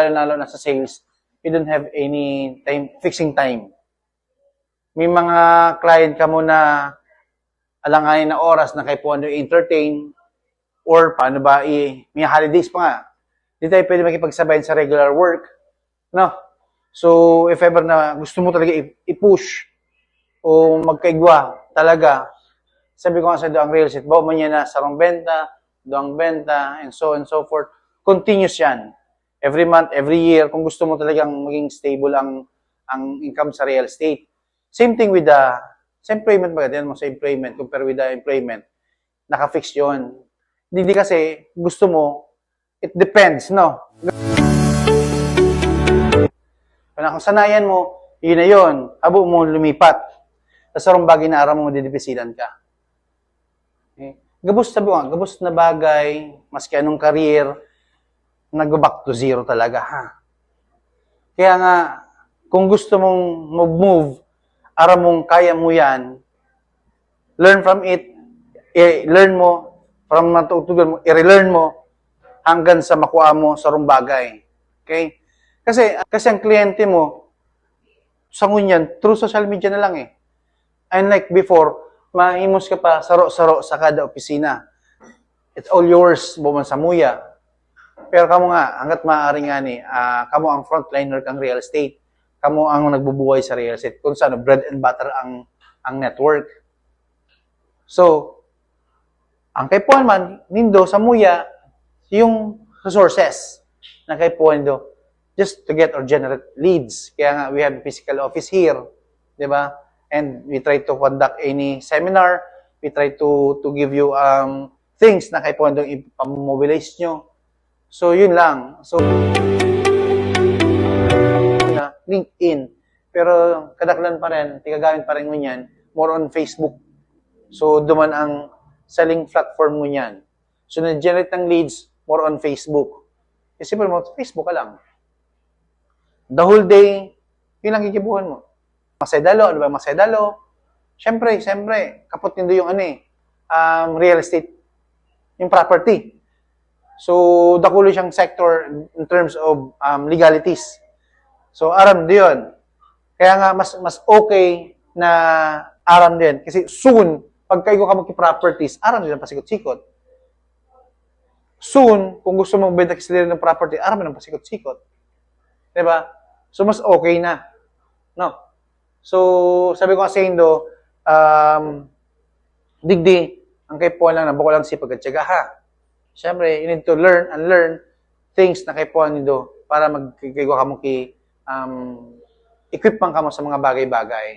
lalo na sa sales, you don't have any fixing time. May mga client ka mo na alanganin na oras na kayo po entertain, or paano ba, may holidays pa nga. Hindi tayo pwede makipagsabayin sa regular work. No? So, if ever na gusto mo talaga i-push o magkaigwa talaga, sabi ko nga sa ang real estate, bawa man yan na sarong benta, doang benta, and so on and so forth. Continuous yan. Every month, every year, kung gusto mo talagang maging stable ang income sa real estate. Same thing with sa employment, maganda mo sa employment, compare with the employment, naka-fix yun. Hindi kasi gusto mo, it depends, no? Kung sanayan mo, yun na yun. Abo mo lumipat. Sa sarong bagay na araw mo didipisilan ka. Okay? Gabos na bagay, maski anong career, nag-back to zero talaga, ha? Kaya nga, kung gusto mong mag-move, araw mong kaya mo yan, learn from it, learn mo, from matutugan mo, i-relearn mo, hanggang sa makuha mo sarong bagay. Okay? Kasi ang kliyente mo, sa ngunyan, through social media na lang eh. Unlike before, mahimos ka pa saro-saro sa kada opisina. It's all yours, buman sa muya. Pero kamo nga, hanggat maaari nga ni, kamo ang frontliner kang real estate. Kamo ang nagbubuhay sa real estate. Kung saan, bread and butter ang network. So, ang kay Puan man, nindo sa muya, yung resources na kay Puan do, just to get or generate leads. Kaya nga, we have a physical office here, di ba? And we try to conduct any seminar, we try to give you things na kay Puan do ipamobilize nyo. So, yun lang. So, na LinkedIn. Pero, kadaklan pa rin, tigagamit pa rin mo yan, more on Facebook. So, duman ang selling platform mo yan. So, na-generate ng leads, more on Facebook. Kasi simple mo, Facebook ka lang. The whole day, yun lang kikibuhan mo. Masaydalo, ano ba masaydalo? Siyempre, kapot nindo yung real estate, yung property. So, dakulo siyang sector in terms of legalities. So, aram din. Kaya nga, mas okay na aram din. Kasi soon, pag kayo ka magki-properties, aram din ang pasikot-sikot. Soon, kung gusto mong benta kasi ng property, aram din ang pasikot-sikot. Diba? So, mas okay na. No? So, sabi ko kasi do, digdi, ang kay Puan lang na, bako lang sipag at tiyaga, ha? Siyempre, you need to learn and learn things na kay Puan nindo para magkikigwa ka mo equipment ka mo sa mga bagay-bagay.